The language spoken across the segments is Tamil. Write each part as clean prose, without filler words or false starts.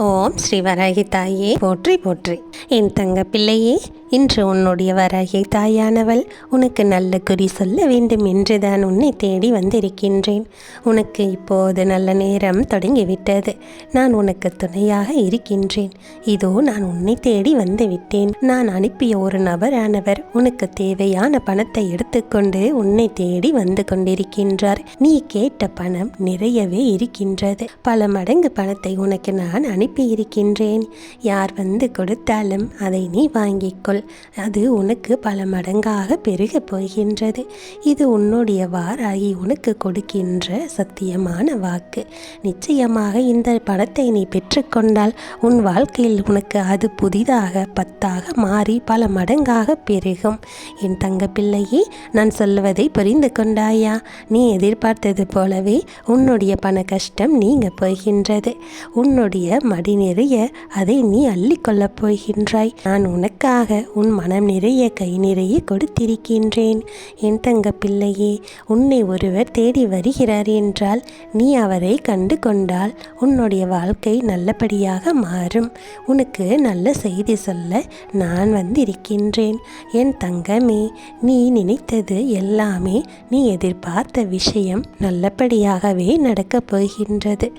ஓம் ஸ்ரீ வராகி தாயே போற்றி போற்றி. என் தங்க பிள்ளையே, இன்று உன்னுடைய வராகி தாயானவள் உனக்கு நல்ல குறி சொல்ல வேண்டும் என்றுதான் உன்னை தேடி வந்திருக்கின்றேன். உனக்கு இப்போது நல்ல நேரம் தொடங்கிவிட்டது. நான் உனக்கு துணையாக இருக்கின்றேன். இதோ நான் உன்னை தேடி வந்து விட்டேன். நான் அனுப்பிய ஒரு நபரானவர் உனக்கு தேவையான பணத்தை எடுத்துக்கொண்டு உன்னை தேடி வந்து கொண்டிருக்கின்றார். நீ கேட்ட பணம் நிறையவே இருக்கின்றது. பல மடங்கு பணத்தை உனக்கு நான் அனுப்பியிருக்கின்றேன். யார் வந்து கொடுத்தாலும் அதை நீ வாங்கிக்கொள். அது உனக்கு பல மடங்காக பெருகப் போகின்றது. இது உன்னுடைய வாராகி உனக்கு கொடுக்கின்ற சத்தியமான வாக்கு. நிச்சயமாக இந்த பணத்தை நீ பெற்றுக்கொண்டால் உன் வாழ்க்கையில் உனக்கு அது புதிதாக பத்தாக மாறி பல மடங்காக பெருகும். என் தங்க பிள்ளையே, நான் சொல்வதை புரிந்து கொண்டாயா? நீ எதிர்பார்த்தது போலவே உன்னுடைய பண கஷ்டம் நீங்க போகின்றது. உன்னுடைய மடி நிறைய அதை நீ அள்ளிக்கொள்ளப் போகின்றாய். நான் உனக்காக உன் மனம் நிறைய கை நிறைய கொடுத்திருக்கின்றேன். என் தங்க பிள்ளையே, உன்னை ஒருவர் தேடி வருகிறார் என்றால் நீ அவரை கண்டு கொண்டால் உன்னுடைய வாழ்க்கை நல்லபடியாக மாறும். உனக்கு நல்ல செய்தி சொல்ல நான் வந்திருக்கின்றேன். என் தங்கமே, நீ நினைத்தது எல்லாமே, நீ எதிர்பார்த்த விஷயம் நல்லபடியாகவே நடக்கப் போகின்றது.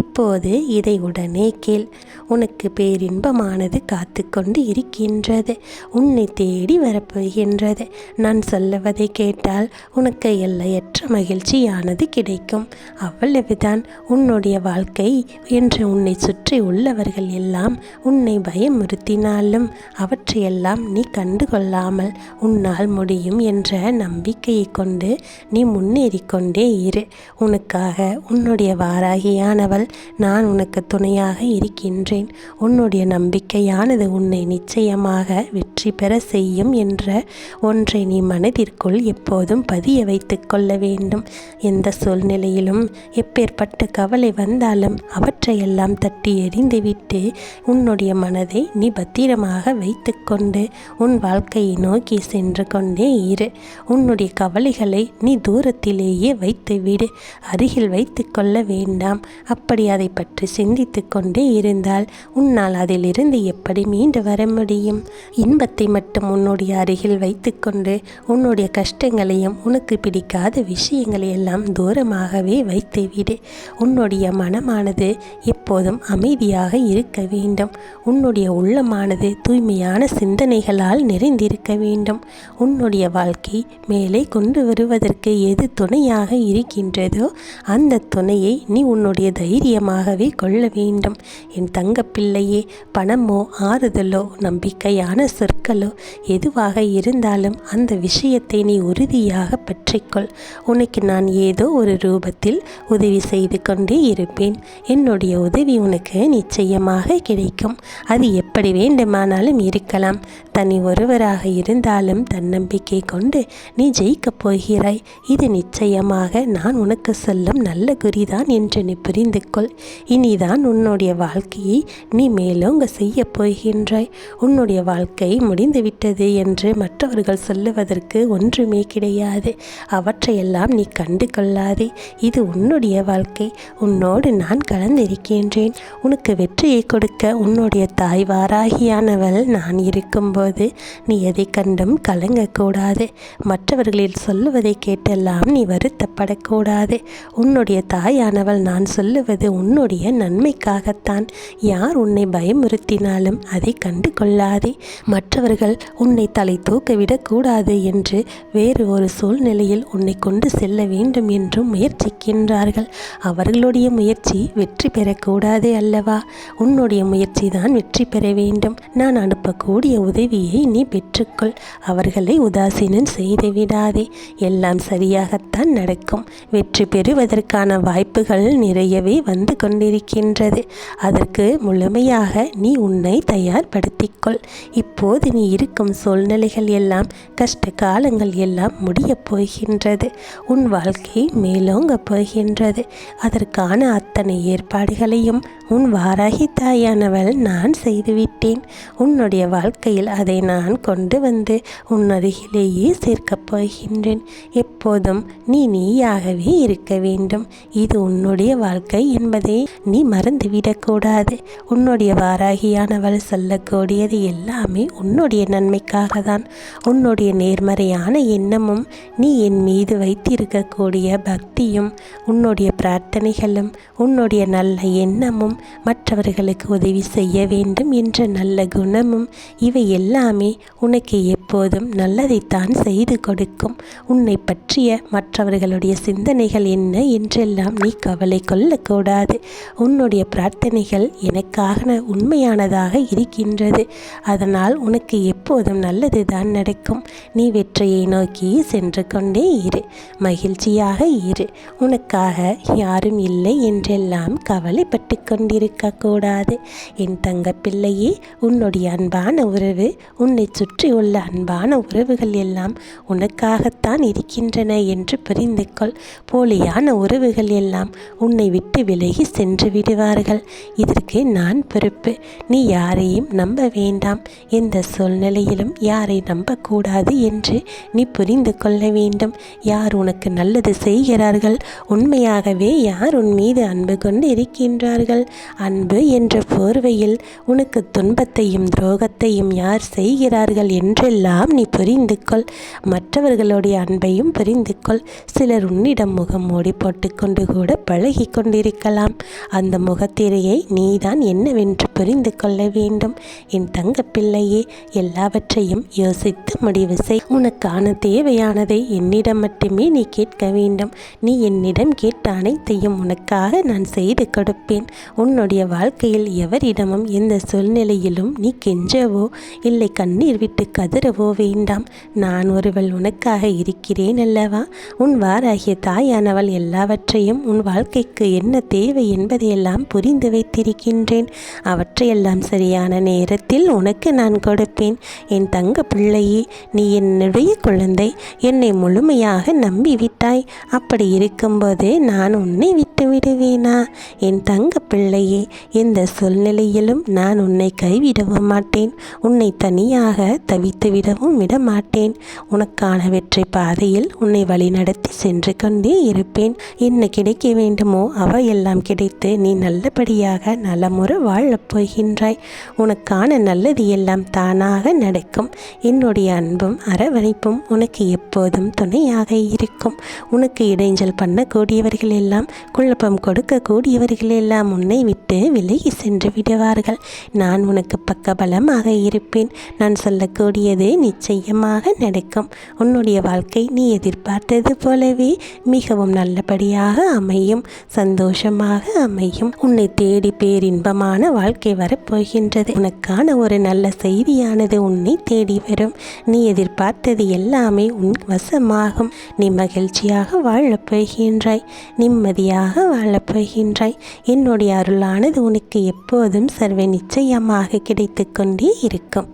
இப்போது இதை உடனே கேள். உனக்கு பேரின்பமானது காத்து கொண்டு இருக்கின்றது. உன்னை தேடி வரப்போகின்றது. நான் சொல்லுவதை கேட்டால் உனக்கு எல்லையற்ற மகிழ்ச்சியானது கிடைக்கும். அவ்வளவுதான். உன்னுடைய வாழ்க்கை என்று உன்னை சுற்றி உள்ளவர்கள் எல்லாம் உன்னை பயமுறுத்தினாலும் அவற்றையெல்லாம் நீ கண்டுகொள்ளாமல் உன்னால் முடியும் என்ற நம்பிக்கையை கொண்டு நீ முன்னேறிக்கொண்டே இரு. உனக்காக உன்னுடைய வாராகியானவள் நான் உனக்கு துணையாக இருக்கின்றேன். உன்னுடைய நம்பிக்கையானது உன்னை நிச்சயமாக வெற்றி பெற செய்யும் என்ற ஒன்றை நீ மனதிற்குள் எப்போதும் பதிய வைத்து கொள்ள வேண்டும். எந்த சூழ்நிலையிலும் எப்பேற்பட்ட கவலை வந்தாலும் அவற்றையெல்லாம் தட்டி எறிந்துவிட்டு உன்னுடைய மனதை நீ பத்திரமாக வைத்து கொண்டு உன் வாழ்க்கையை நோக்கி சென்று கொண்டே இரு. உன்னுடைய கவலைகளை நீ தூரத்திலேயே வைத்து விடு. அருகில் வைத்து கொள்ள வேண்டாம். அப்படி அதை பற்றி சிந்தித்து கொண்டே இருந்தால் உன்னால் அதிலிருந்து எப்படி மீண்டு வர முடியும்? இன்பத்தை மட்டும் உன்னுடைய அருகில் வைத்துக்கொண்டு உன்னுடைய கஷ்டங்களையும் உனக்கு பிடிக்காத விஷயங்களை எல்லாம் தூரமாகவே வைத்துவிடு. உன்னுடைய மனமானது எப்போதும் அமைதியாக இருக்க வேண்டும். உன்னுடைய உள்ளமானது தூய்மையான சிந்தனைகளால் நிறைந்திருக்க வேண்டும். உன்னுடைய வாழ்க்கை மேலே கொண்டு வருவதற்கு எது துணையாக இருக்கின்றதோ அந்த துணையை நீ உன்னுடைய தைரியமாகவே கொள்ள வேண்டும். என் தங்க பிள்ளையே, பணமோ ஆறுதலோ நம்பிக்கையான சொற்களோ எதுவாக இருந்தாலும் அந்த விஷயத்தை நீ உறுதியாக பற்றிக்கொள். உனக்கு நான் ஏதோ ஒரு ரூபத்தில் உதவி செய்து கொண்டே இருப்பேன். என்னுடைய உதவி உனக்கு நிச்சயமாக கிடைக்கும். அது எப்படி வேண்டுமானாலும் இருக்கலாம். தனி ஒருவராக இருந்தாலும் தன்னம்பிக்கை கொண்டு நீ ஜெயிக்கப் போகிறாய். இது நிச்சயமாக நான் உனக்கு சொல்லும் நல்ல குறிதான் என்று நீ புரிந்து கொள். இனிதான் உன்னுடைய வாழ்க்கையை நீ மேலோங்க செய்ய போகின்றாய். உன்னுடைய வாழ்க்கை முடிந்துவிட்டது என்று மற்றவர்கள் சொல்லுவதற்கு ஒன்றுமே கிடையாது. அவற்றையெல்லாம் நீ கண்டு கொள்ளாதே. இது உன்னுடைய வாழ்க்கை. உன்னோடு நான் கலந்திருக்கின்றேன். உனக்கு வெற்றியை கொடுக்க உன்னுடைய தாய் வாராகியானவள் நான் இருக்கும்போது நீ எதை கண்டும் கலங்கக்கூடாது. மற்றவர்களில் சொல்லுவதை கேட்டெல்லாம் நீ வருத்தப்படக்கூடாது. உன்னுடைய தாயானவள் நான் சொல்லுவது உன்னுடைய நன்மைக்காகத்தான். யார் உன்னை பயமுறுத்தினாலும் அதை கண்டு கொள்ளாதே. மற்றவர்கள் உன்னை தலை தூக்க விடக்கூடாது என்று வேறு ஒரு சூழ்நிலையில் உன்னை கொண்டு செல்ல வேண்டும் என்றும் முயற்சிக்கின்றார்கள். அவர்களுடைய முயற்சி வெற்றி பெறக்கூடாது அல்லவா? உன்னுடைய முயற்சி தான் வெற்றி பெற வேண்டும். நான் அனுப்பக்கூடிய உதவியை நீ பெற்றுக்கொள். அவர்களை உதாசீனம் செய்து விடாதே. எல்லாம் சரியாகத்தான் நடக்கும். வெற்றி பெறுவதற்கான வாய்ப்புகள் நிறையவே வந்து கொண்டிருக்கின்றது. அதற்கு முழுமையாக நீ உன்னை தயார்படுத்திக்கொள். இப்போது நீ இருக்கும் சூழ்நிலைகள் எல்லாம் கஷ்ட காலங்கள் எல்லாம் முடியப் போகின்றது. உன் வாழ்க்கை மேலோங்க போகின்றது. அதற்கான அத்தனை ஏற்பாடுகளையும் உன் வாராகி தாயானவள் நான் செய்துவிட்டேன். உன்னுடைய வாழ்க்கையில் அதை நான் கொண்டு வந்து உன் அருகிலேயே சேர்க்கப் போகின்றேன். எப்போதும் நீயாகவே இருக்க வேண்டும். இது உன்னுடைய வாழ்க்கை என்பதை நீ மறந்துவிடக்கூடாது. உன்னுடைய வாராகியானவள் சொல்லக்கூடியது எல்லாமே உன்னுடைய நன்மைக்காக தான். உன்னுடைய நேர்மறையான எண்ணமும் நீ என் மீது வைத்திருக்கக்கூடிய பக்தியும் உன்னுடைய பிரார்த்தனைகளும் உன்னுடைய நல்ல எண்ணமும் மற்றவர்களுக்கு உதவி செய்ய வேண்டும் என்ற நல்ல குணமும் இவை எல்லாமே உனக்கு எப்போதும் நல்லதைத்தான் செய்து கொடுக்கும். உன்னை பற்றிய மற்றவர்களுடைய சிந்தனைகள் என்ன என்றெல்லாம் நீ கவலை கொள்ளக்கூடாது. உன்னுடைய பிரார்த்தனைகள் எனக்காக உண்மையானதாக இருக்கின்றது. அதனால் உனக்கு எப்போதும் நல்லது தான் நடக்கும். நீ வெற்றியை நோக்கி சென்று கொண்டே இரு. மகிழ்ச்சியாக இரு. உனக்காக யாரும் இல்லை என்றெல்லாம் கவலைப்பட்டு கொண்டிருக்க கூடாது. என் தங்க பிள்ளையே, உன்னுடைய அன்பான உறவு, உன்னை சுற்றி உள்ள அன்பான உறவுகள் எல்லாம் உனக்காகத்தான் இருக்கின்றன என்று புரிந்து கொள். போலியான உறவுகள் எல்லாம் உன்னை விட்டு விலகி சென்று விடுவார்கள். இதற்கு நான் பொறுப்பு. நீ யாரையும் நம்ப வேண்டாம். எந்த சூழ்நிலையிலும் யாரை நம்பக்கூடாது என்று நீ புரிந்து கொள்ள வேண்டும். யார் உனக்கு நல்லது செய்கிறார்கள், உண்மையாகவே யார் உன் மீது அன்பு கொண்டு இருக்கின்றார்கள், அன்பு என்ற போர்வையில் உனக்கு துன்பத்தையும் துரோகத்தையும் யார் செய்கிறார்கள் என்றெல்லாம் நீ புரிந்து கொள். மற்றவர்களுடைய அன்பையும் புரிந்து கொள். சிலர் உன்னிடம் முகம் மூடி போட்டுக்கொண்டு கூட பழகி கொண்டிருக்கலாம். அந்த முகத்திரையை நீதான் என்னவென்று புரிந்து கொள்ள வேண்டும். என் தங்க பிள்ளையே, எல்லாவற்றையும் யோசித்து முடிவு செய். உனக்கான தேவையானதை என்னிடம் மட்டுமே நீ கேட்க வேண்டும். நீ என்னிடம் கேட்ட அனைத்தையும் உனக்காக நான் செய்து கொடுப்பேன். உன்னுடைய வாழ்க்கையில் எவரிடமும் எந்த சூழ்நிலையிலும் நீ கெஞ்சவோ இல்லை கண்ணீர் விட்டு கதறவோ வேண்டாம். நான் ஒருவள் உனக்காக இருக்கிறேன் அல்லவா? உன் வாராகிய தாயானவள் எல்லாவற்றையும் உன் வாழ்க்கைக்கு என்ன தேவை என்பதையெல்லாம் புரிந்து வைத்திருக்கின்றேன். அவற்றையெல்லாம் சரியான நேரத்தில் உனக்கு நான் கொடுப்பேன். என் தங்க பிள்ளையே, நீ என்னுடைய குழந்தை. என்னை முழுமையாக நம்பிவிட்டாய். அப்படி இருக்கும்போது நான் உன்னை விட்டு விடுவேனா? என் தங்க பிள்ளையே, எந்த சூழ்நிலையிலும் நான் உன்னை கைவிடவும் மாட்டேன். உன்னை தனியாக தவித்து விடவும் விட மாட்டேன். உனக்கான வெற்றி பாதையில் உன்னை வழிநடத்தி சென்று கொண்டே இருப்பேன். என்ன கிடைக்க வேண்டுமோ அவையெல்லாம் கிடைத்து நீ நல்லபடியாக நலமுற வாழப் போகின்றாய். உனக்கான நல்லது எல்லாம் தானாக நடக்கும். என்னுடைய அன்பும் அரவணைப்பும் உனக்கு எப்போதும் துணையாக இருக்கும். உனக்கு இடைஞ்சல் பண்ணக்கூடியவர்கள் எல்லாம், குழப்பம் கொடுக்கக்கூடியவர்கள் எல்லாம் உன்னை விட்டு விலகி சென்று விடுவார்கள். நான் உனக்கு பக்கபலமாக இருப்பேன். நான் சொல்லக்கூடியது நிச்சயமாக நடக்கும். உன்னுடைய வாழ்க்கை நீ எதிர்பார்த்தது போலவே மிகவும் நல்லபடியாக அமையும், சந்தோஷமாக அமையும். உன்னை தேடி பேரின்பமான வாழ்க்கை வரப்போகின்றது. உனக்கான ஒரு நல்ல செய்தியானது உன்னை தேடி வரும். நீ எதிர்பார்த்தது எல்லாமே உன் வசமாகும். நீ மகிழ்ச்சியாக வாழப் போகின்றாய், நிம்மதியாக வாழப் போகின்றாய். என்னுடைய அருளானது உனக்கு எப்போதும் சர்வ நிச்சயமாக கிடைத்து கொண்டே இருக்கும்.